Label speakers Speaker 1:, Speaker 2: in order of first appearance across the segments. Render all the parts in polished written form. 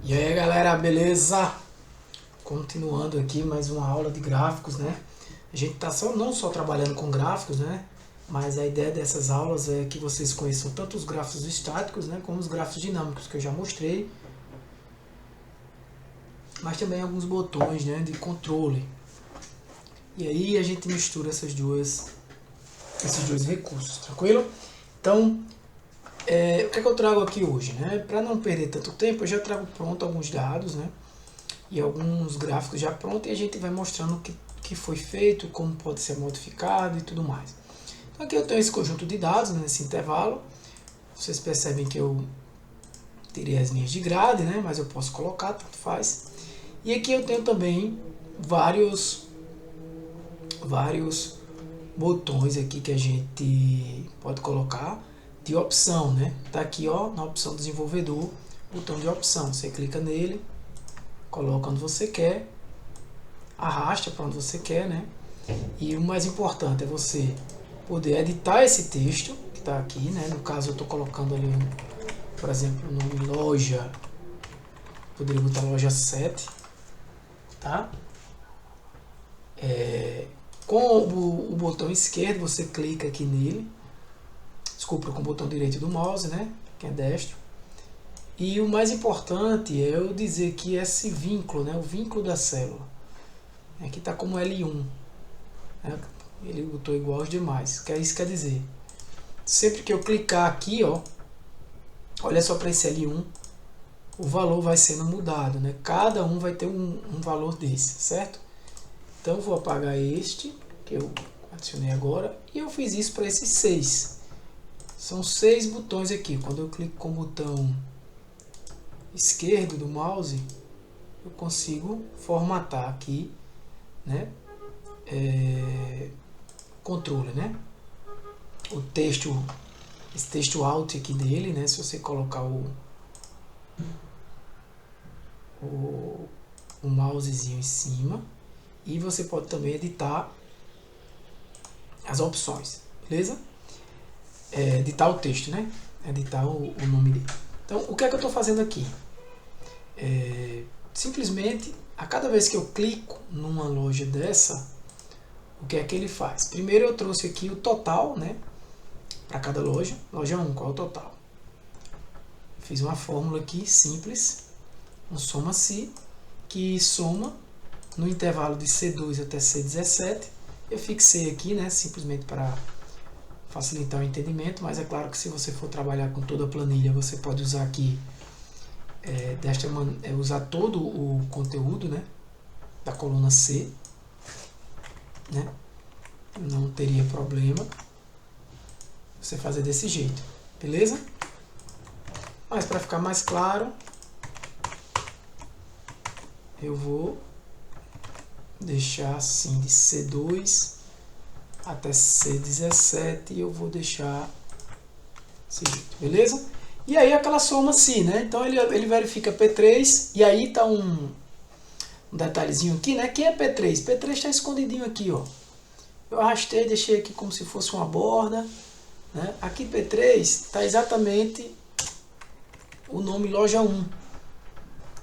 Speaker 1: E aí galera, beleza? Continuando aqui mais uma aula de gráficos, né? A gente tá não só trabalhando com gráficos, né? Mas a ideia dessas aulas é que vocês conheçam tanto os gráficos estáticos, né? Como os gráficos dinâmicos que eu já mostrei. Mas também alguns botões, né? De controle. E aí a gente mistura esses dois recursos, tranquilo? Então, o que é que eu trago aqui hoje, né? Para não perder tanto tempo, eu já trago pronto alguns dados, né? E alguns gráficos já prontos e a gente vai mostrando o que foi feito, como pode ser modificado e tudo mais. Então aqui eu tenho esse conjunto de dados, né, nesse intervalo. Vocês percebem que eu tirei as linhas de grade, né, mas eu posso colocar, tanto faz. E aqui eu tenho também vários botões aqui que a gente pode colocar de opção, né? Tá aqui, ó, na opção desenvolvedor, botão de opção. Você clica nele, coloca onde você quer, arrasta para onde você quer, né? E o mais importante é você poder editar esse texto que está aqui, né? No caso eu estou colocando ali, por exemplo, o nome loja, poderia botar loja 7, tá? Com o botão esquerdo você clica aqui nele, desculpa, com o botão direito do mouse, né? Que é destro. E o mais importante é eu dizer que esse vínculo, né, o vínculo da célula, aqui está como L1, né, ele botou igual aos demais, que é isso que quer dizer. Sempre que eu clicar aqui, ó, olha só para esse L1, o valor vai sendo mudado, né? Cada um vai ter um valor desse, certo? Então eu vou apagar este, que eu adicionei agora, e eu fiz isso para esses 6. São 6 botões aqui. Quando eu clico com o botão esquerdo do mouse, eu consigo formatar aqui, né? Controle, né? O texto, esse texto alt aqui dele, né? Se você colocar o mousezinho em cima, e você pode também editar as opções, beleza? Editar o texto, né? Editar o nome dele. Então, o que é que eu estou fazendo aqui? Simplesmente, a cada vez que eu clico numa loja dessa, o que é que ele faz? Primeiro eu trouxe aqui o total, né? Para cada loja. Loja 1, qual é o total? Fiz uma fórmula aqui simples, um soma-se, que soma no intervalo de C2 até C17. Eu fixei aqui, né? Simplesmente para facilitar o entendimento, mas é claro que se você for trabalhar com toda a planilha, você pode usar aqui desta maneira, usar todo o conteúdo, né, da coluna C, né? Não teria problema você fazer desse jeito, beleza? Mas para ficar mais claro, eu vou deixar assim de C2 até C17 e eu vou deixar desse jeito, beleza? E aí aquela soma-se, né? Então ele verifica P3 e aí tá um detalhezinho aqui, né? Quem é P3? P3 está escondidinho aqui, ó. Eu arrastei, deixei aqui como se fosse uma borda, né? Aqui P3 está exatamente o nome loja 1,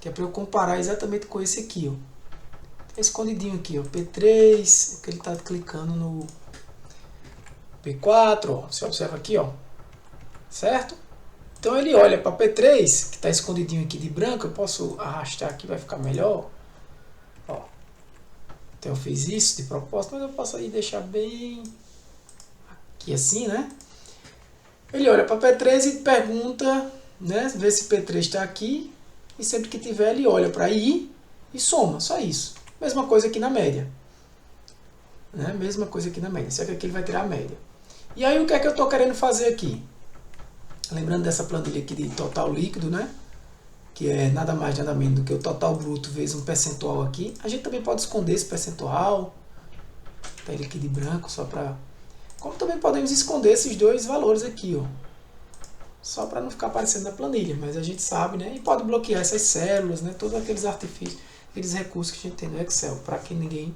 Speaker 1: que é para eu comparar exatamente com esse aqui, ó. Tá escondidinho aqui, ó. P3, que ele está clicando no P4, ó. Você observa aqui, ó. Certo? Então ele olha para P3, que está escondidinho aqui de branco, eu posso arrastar aqui, vai ficar melhor. Ó. Então eu fiz isso de propósito, mas eu posso aí deixar bem aqui assim, né? Ele olha para P3 e pergunta, né? Vê se P3 está aqui, e sempre que tiver ele olha para I e soma, só isso. Mesma coisa aqui na média. Né? Mesma coisa aqui na média, só que aqui ele vai tirar a média. E aí o que é que eu estou querendo fazer aqui? Lembrando dessa planilha aqui de total líquido, né? Que é nada mais nada menos do que o total bruto vezes um percentual aqui. A gente também pode esconder esse percentual, tá ele aqui de branco, só para... Como também podemos esconder esses dois valores aqui, ó. Só para não ficar aparecendo na planilha, mas a gente sabe, né? E pode bloquear essas células, né? Todos aqueles artifícios, aqueles recursos que a gente tem no Excel, para que ninguém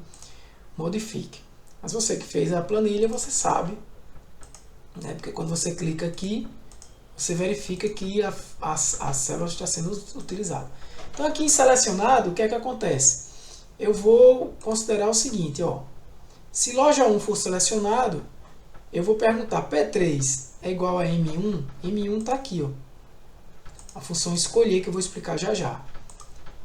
Speaker 1: modifique. Mas você que fez a planilha, você sabe, né? Porque quando você clica aqui, você verifica que a célula está sendo utilizada. Então aqui em selecionado, o que é que acontece? Eu vou considerar o seguinte, ó. Se loja 1 for selecionado, eu vou perguntar P3 é igual a M1? M1 está aqui, ó. A função escolher que eu vou explicar já já.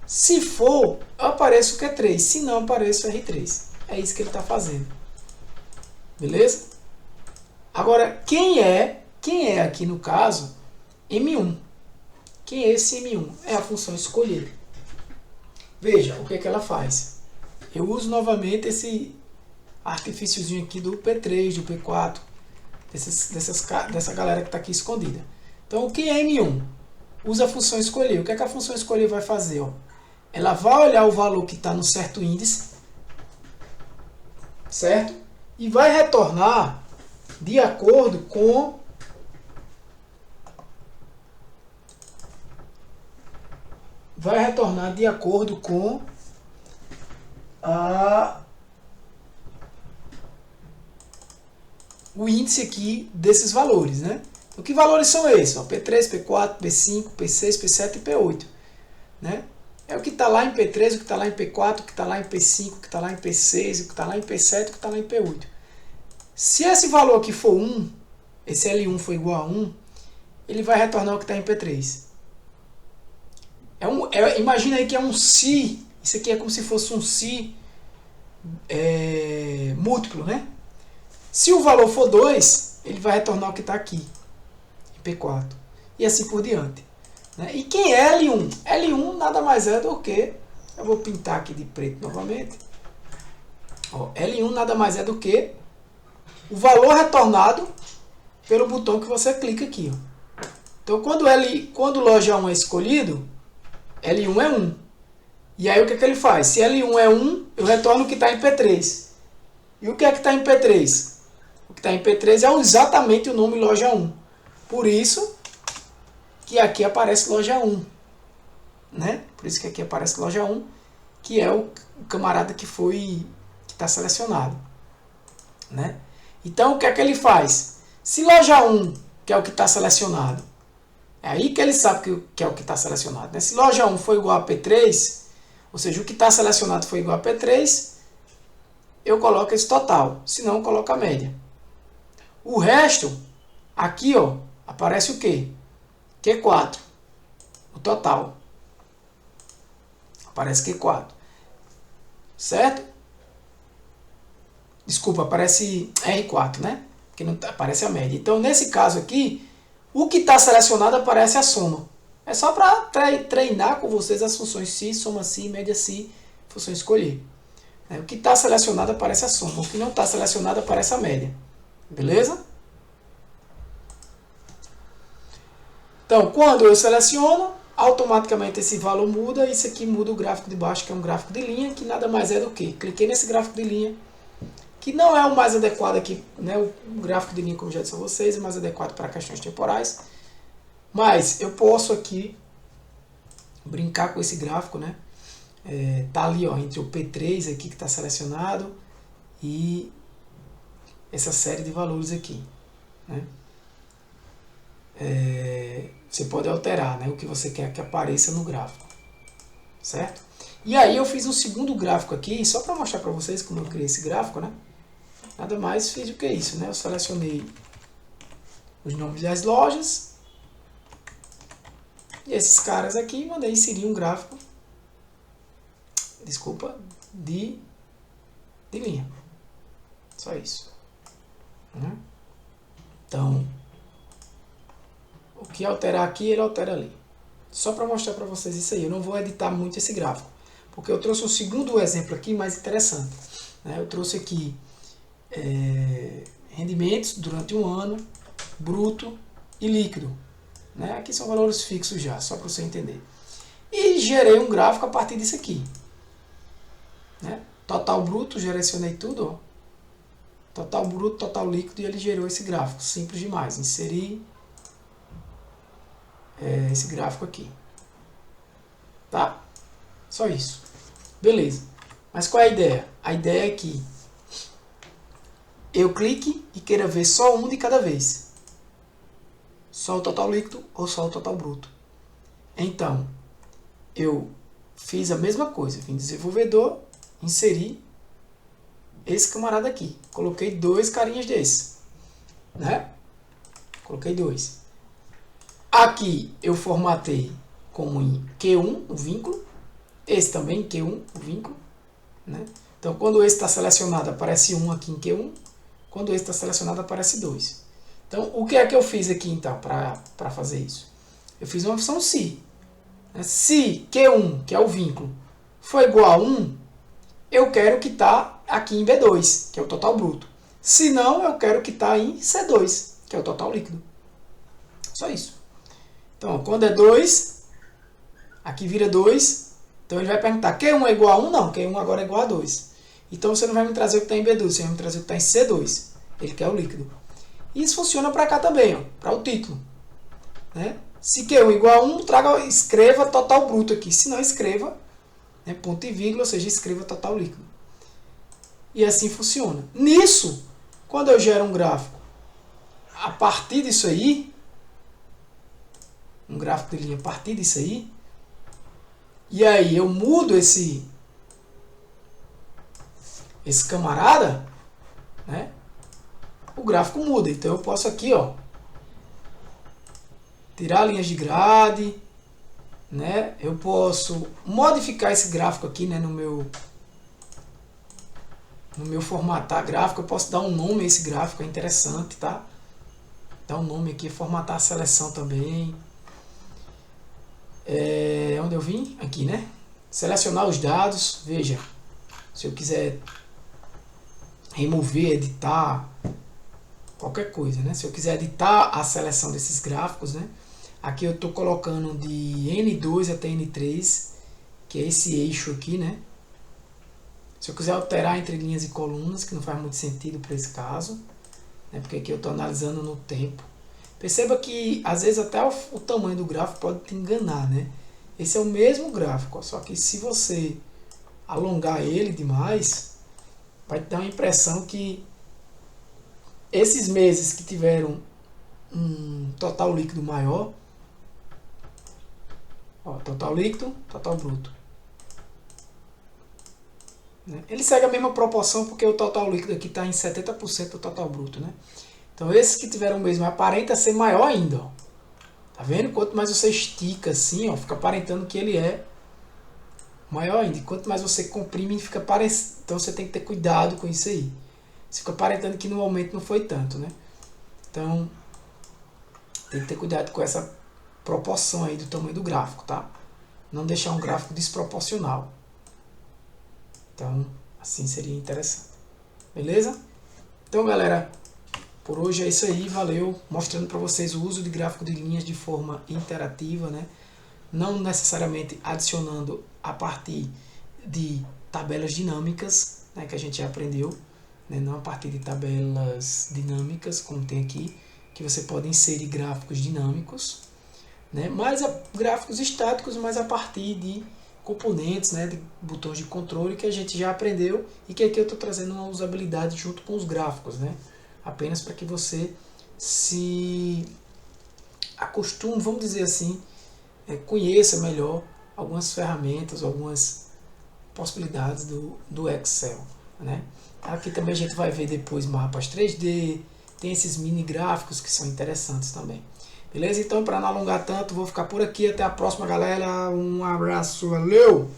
Speaker 1: Se for, aparece o Q3. Se não, aparece o R3. É isso que ele está fazendo. Beleza? Agora, quem é aqui no caso M1? Quem é esse M1? É a função escolher. Veja o que é que ela faz. Eu uso novamente esse artifíciozinho aqui do P3, do P4, dessa galera que está aqui escondida. Então, o que é M1? Usa a função escolher. O que é que a função escolher vai fazer? Ó? Ela vai olhar o valor que está no certo índice, certo? E vai retornar de acordo com o índice aqui desses valores, né? Então, que valores são esses? Ó, P3, P4, P5, P6, P7 e P8. Né? É o que está lá em P3, o que está lá em P4, o que está lá em P5, o que está lá em P6, o que está lá em P7, o que está lá em P8. Se esse valor aqui for 1, esse L1 for igual a 1, ele vai retornar o que está em P3. Imagina aí que é um si, isso aqui é como se fosse um si múltiplo, né? Se o valor for 2, ele vai retornar o que está aqui, em P4. E assim por diante. Né? E quem é L1? L1 nada mais é do que... Eu vou pintar aqui de preto novamente. Ó, L1 nada mais é do que o valor retornado pelo botão que você clica aqui. Ó. Então, quando loja 1 é escolhido, L1 é 1. E aí o que é que ele faz? Se L1 é 1, eu retorno o que está em P3. E o que é que está em P3? O que está em P3 é exatamente o nome loja 1. Por isso que aqui aparece loja 1. Né? Por isso que aqui aparece loja 1, que é o camarada que está selecionado. Né? Então o que é que ele faz? Se loja 1, que é o que está selecionado, é aí que ele sabe que é o que está selecionado. Né? Se loja 1 for igual a P3, ou seja, o que está selecionado foi igual a P3, eu coloco esse total, senão eu coloco a média. O resto, aqui ó, aparece o quê? Q4, o total. Aparece Q4. Certo? Desculpa, aparece R4, né? Porque não aparece a média. Então, nesse caso aqui, o que está selecionado aparece a soma. É só para treinar com vocês as funções si, soma si, média si, função escolher. O que está selecionado aparece a soma. O que não está selecionado aparece a média. Beleza? Então, quando eu seleciono, automaticamente esse valor muda. Isso aqui muda o gráfico de baixo, que é um gráfico de linha, que nada mais é do que. Cliquei nesse gráfico de linha, que não é o mais adequado aqui, né? O gráfico de linha, como já disse a vocês, é mais adequado para questões temporais. Mas eu posso aqui brincar com esse gráfico, né? Tá ali, ó, entre o P3 aqui que está selecionado e essa série de valores aqui, né? Você pode alterar, né, o que você quer que apareça no gráfico, certo? E aí eu fiz um segundo gráfico aqui, só para mostrar para vocês como eu criei esse gráfico, né? Nada mais fiz do que isso, né? Eu selecionei os nomes das lojas e esses caras aqui e mandei inserir um gráfico, desculpa, de linha. Só isso. Né? Então, o que alterar aqui, ele altera ali. Só para mostrar para vocês isso aí. Eu não vou editar muito esse gráfico, porque eu trouxe um segundo exemplo aqui mais interessante. Né? Eu trouxe aqui rendimentos durante um ano, bruto e líquido. Né? Aqui são valores fixos já, só para você entender. E gerei um gráfico a partir disso aqui. Né? Total bruto, direcionei tudo. Ó. Total bruto, total líquido, e ele gerou esse gráfico. Simples demais. Inseri esse gráfico aqui. Tá? Só isso. Beleza. Mas qual é a ideia? A ideia é que eu clique e queira ver só um de cada vez. Só o total líquido ou só o total bruto. Então, eu fiz a mesma coisa, vim em desenvolvedor, inseri esse camarada aqui, coloquei 2 carinhas desse, né? Coloquei 2. Aqui eu formatei como em Q1 o vínculo, esse também em Q1 o vínculo, né? Então quando esse está selecionado aparece 1 aqui em Q1, quando esse está selecionado aparece 2. Então o que é que eu fiz aqui então para fazer isso? Eu fiz uma função se. Se Q1, que é o vínculo, for igual a 1, eu quero que está aqui em B2, que é o total bruto. Se não, eu quero que está em C2, que é o total líquido. Só isso. Então, quando é 2, aqui vira 2, então ele vai perguntar, Q1 é igual a 1? Não, Q1 agora é igual a 2. Então você não vai me trazer o que está em B2, você vai me trazer o que está em C2. Ele quer o líquido. E isso funciona para cá também, para o título. Né? Se Q1 igual a 1, escreva total bruto aqui. Se não, escreva, né, ponto e vírgula, ou seja, escreva total líquido. E assim funciona. Nisso, quando eu gero um gráfico a partir disso aí, um gráfico de linha a partir disso aí, e aí eu mudo esse camarada, né, o gráfico muda. Então eu posso aqui, ó, tirar linhas de grade, né? Eu posso modificar esse gráfico aqui, né, no meu formatar gráfico. Eu posso dar um nome a esse gráfico, é interessante, tá? Dar um nome aqui, formatar a seleção também. Onde eu vim? Aqui, né? Selecionar os dados, veja, se eu quiser remover, editar, qualquer coisa, né? Se eu quiser editar a seleção desses gráficos, né? Aqui eu estou colocando de N2 até N3, que é esse eixo aqui, né? Se eu quiser alterar entre linhas e colunas, que não faz muito sentido para esse caso, né? Porque aqui eu estou analisando no tempo. Perceba que às vezes até o tamanho do gráfico pode te enganar, né? Esse é o mesmo gráfico, só que se você alongar ele demais, vai te dar uma impressão que esses meses que tiveram um total líquido maior, ó, total líquido, total bruto, né? Ele segue a mesma proporção porque o total líquido aqui está em 70% do total bruto, né? Então esses que tiveram o mesmo aparenta ser maior ainda, ó. Tá vendo? Quanto mais você estica assim, ó, fica aparentando que ele é maior ainda. E quanto mais você comprime, fica parecendo. Então você tem que ter cuidado com isso aí. Você fica aparentando que no momento não foi tanto, né? Então tem que ter cuidado com essa proporção aí do tamanho do gráfico, tá? Não deixar um gráfico desproporcional. Então assim seria interessante. Beleza? Então galera, por hoje é isso aí, valeu, mostrando para vocês o uso de gráfico de linhas de forma interativa, né? Não necessariamente adicionando a partir de tabelas dinâmicas, né, que a gente já aprendeu, né? Não a partir de tabelas dinâmicas, como tem aqui, que você pode inserir gráficos dinâmicos, né? Mas gráficos estáticos, mas a partir de componentes, né, de botões de controle que a gente já aprendeu e que aqui eu estou trazendo uma usabilidade junto com os gráficos, né? Apenas para que você se acostume, vamos dizer assim, conheça melhor algumas ferramentas, algumas possibilidades do Excel, né? Aqui também a gente vai ver depois mapas 3D, tem esses mini gráficos que são interessantes também. Beleza? Então, para não alongar tanto, vou ficar por aqui. Até a próxima, galera. Um abraço, valeu!